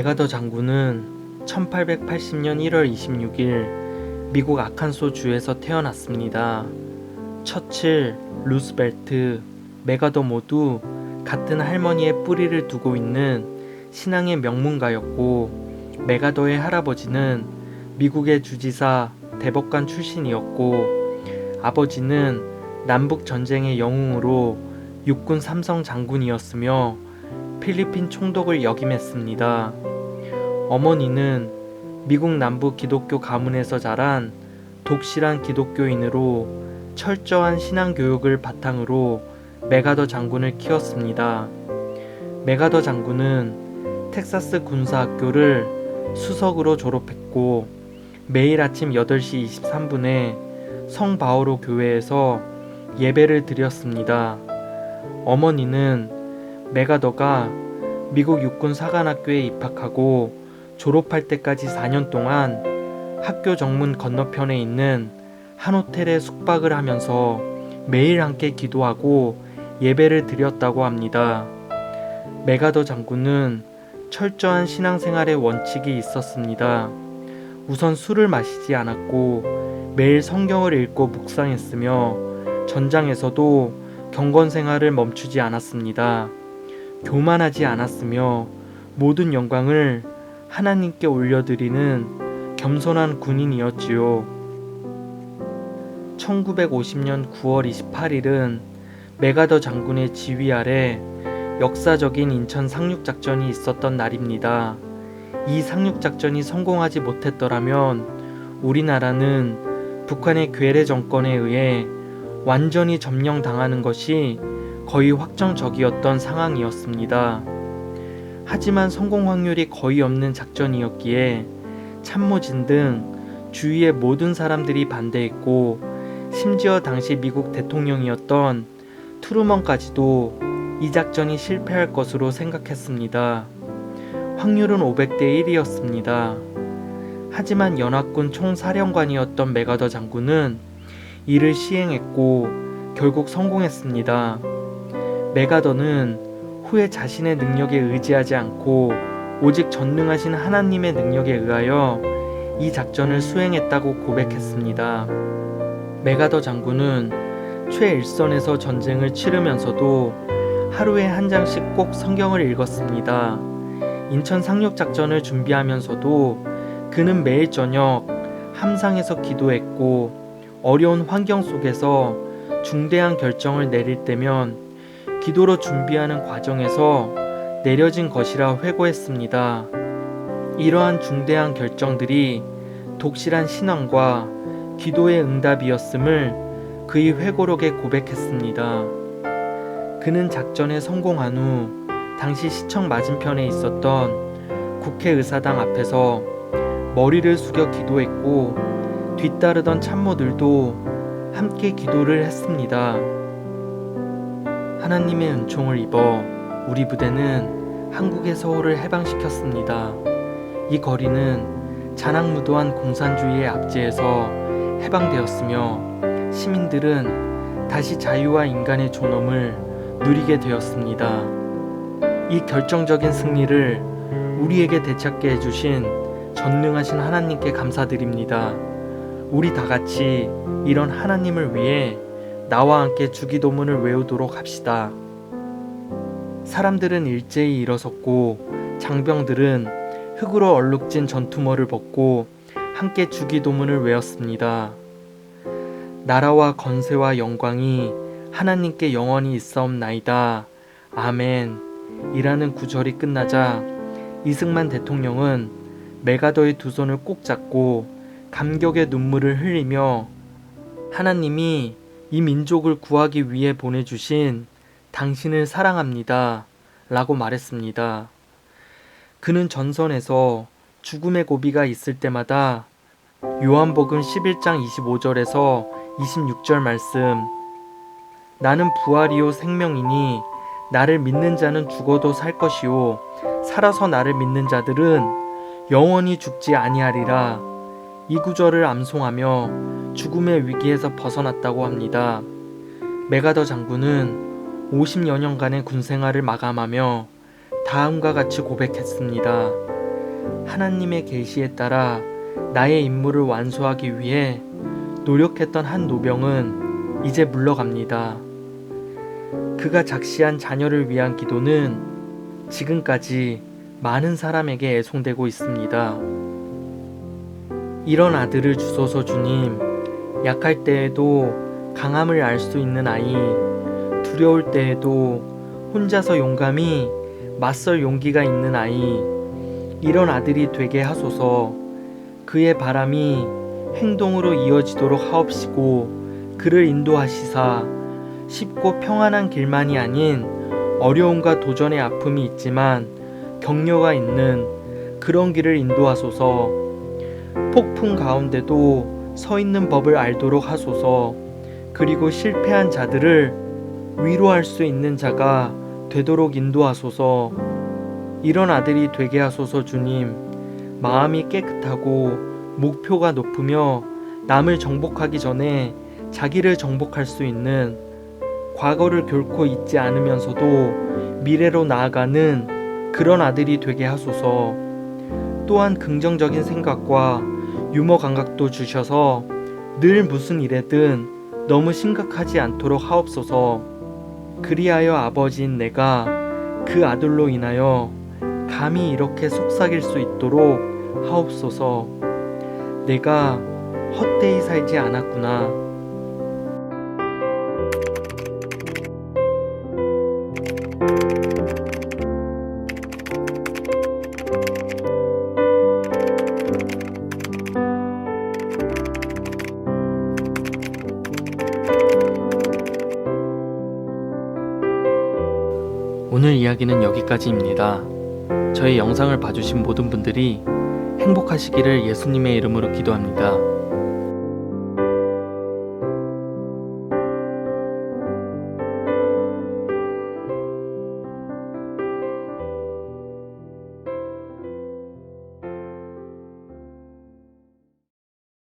메가더 장군은 1880년 1월 26일 미국 아칸소 주에서 태어났습니다. 처칠, 루스벨트, 메가더 모두 같은 할머니의 뿌리를 두고 있는 신앙의 명문가였고, 메가더의 할아버지는 미국의 주지사, 대법관 출신이었고, 아버지는 남북 전쟁의 영웅으로 육군 삼성 장군이었으며 필리핀 총독을 역임했습니다. 어머니는 미국 남부 기독교 가문에서 자란 독실한 기독교인으로 철저한 신앙 교육을 바탕으로 메가더 장군을 키웠습니다. 메가더 장군은 텍사스 군사학교를 수석으로 졸업했고, 매일 아침 8시 23분에 성 바오로 교회에서 예배를 드렸습니다. 어머니는 메가더가 미국 육군 사관학교에 입학하고 졸업할 때까지 4년 동안 학교 정문 건너편에 있는 한 호텔에 숙박을 하면서 매일 함께 기도하고 예배를 드렸다고 합니다. 메가더 장군은 철저한 신앙생활의 원칙이 있었습니다. 우선 술을 마시지 않았고 매일 성경을 읽고 묵상했으며 전장에서도 경건 생활을 멈추지 않았습니다. 교만하지 않았으며 모든 영광을 하나님께 올려드리는 겸손한 군인이었지요. 1950년 9월 28일은 메가더 장군의 지휘 아래 역사적인 인천 상륙작전이 있었던 날입니다. 이 상륙작전이 성공하지 못했더라면 우리나라는 북한의 괴뢰 정권에 의해 완전히 점령당하는 것이 거의 확정적이었던 상황이었습니다. 하지만 성공 확률이 거의 없는 작전이었기에 참모진 등 주위의 모든 사람들이 반대했고, 심지어 당시 미국 대통령이었던 트루먼까지도 이 작전이 실패할 것으로 생각했습니다. 확률은 500대 1이었습니다. 하지만 연합군 총사령관이었던 메가더 장군은 이를 시행했고 결국 성공했습니다. 메가더는 후에 자신의 능력에 의지하지 않고 오직 전능하신 하나님의 능력에 의하여 이 작전을 수행했다고 고백했습니다. 메가더 장군은 최일선에서 전쟁을 치르면서도 하루에 한 장씩 꼭 성경을 읽었습니다. 인천 상륙작전을 준비하면서도 그는 매일 저녁 함상에서 기도했고, 어려운 환경 속에서 중대한 결정을 내릴 때면 기도로 준비하는 과정에서 내려진 것이라 회고했습니다. 이러한 중대한 결정들이 독실한 신앙과 기도의 응답이었음을 그의 회고록에 고백했습니다. 그는 작전에 성공한 후 당시 시청 맞은편에 있었던 국회의사당 앞에서 머리를 숙여 기도했고, 뒤따르던 참모들도 함께 기도를 했습니다. 하나님의 은총을 입어 우리 부대는 한국의 서울을 해방시켰습니다. 이 거리는 잔악무도한 공산주의의 압제에서 해방되었으며 시민들은 다시 자유와 인간의 존엄을 누리게 되었습니다. 이 결정적인 승리를 우리에게 되찾게 해주신 전능하신 하나님께 감사드립니다. 우리 다 같이 이런 하나님을 위해 나와 함께 주기도문을 외우도록 합시다. 사람들은 일제히 일어섰고 장병들은 흙으로 얼룩진 전투머를 벗고 함께 주기도문을 외웠습니다. 나라와 건세와 영광이 하나님께 영원히 있사옵나이다. 아멘. 이라는 구절이 끝나자 이승만 대통령은 메가더의 두 손을 꼭 잡고 감격의 눈물을 흘리며 하나님이 이 민족을 구하기 위해 보내주신 당신을 사랑합니다 라고 말했습니다. 그는 전선에서 죽음의 고비가 있을 때마다 요한복음 11장 25절에서 26절 말씀, 나는 부활이요 생명이니 나를 믿는 자는 죽어도 살 것이요 살아서 나를 믿는 자들은 영원히 죽지 아니하리라, 이 구절을 암송하며 죽음의 위기에서 벗어났다고 합니다. 메가더 장군은 50여 년간의 군생활을 마감하며 다음과 같이 고백했습니다. 하나님의 계시에 따라 나의 임무를 완수하기 위해 노력했던 한 노병은 이제 물러갑니다. 그가 작시한 자녀를 위한 기도는 지금까지 많은 사람에게 애송되고 있습니다. 이런 아들을 주소서 주님. 약할 때에도 강함을 알 수 있는 아이, 두려울 때에도 혼자서 용감히 맞설 용기가 있는 아이, 이런 아들이 되게 하소서. 그의 바람이 행동으로 이어지도록 하옵시고 그를 인도하시사 쉽고 평안한 길만이 아닌 어려움과 도전의 아픔이 있지만 격려가 있는 그런 길을 인도하소서. 폭풍 가운데도 서 있는 법을 알도록 하소서. 그리고 실패한 자들을 위로할 수 있는 자가 되도록 인도하소서. 이런 아들이 되게 하소서 주님. 마음이 깨끗하고 목표가 높으며 남을 정복하기 전에 자기를 정복할 수 있는, 과거를 결코 잊지 않으면서도 미래로 나아가는 그런 아들이 되게 하소서. 또한 긍정적인 생각과 유머 감각도 주셔서 늘 무슨 일에든 너무 심각하지 않도록 하옵소서. 그리하여 아버지인 내가 그 아들로 인하여 감히 이렇게 속삭일 수 있도록 하옵소서. 내가 헛되이 살지 않았구나. 오늘 이야기는 여기까지입니다. 저희 영상을 봐주신 모든 분들이 행복하시기를 예수님의 이름으로 기도합니다.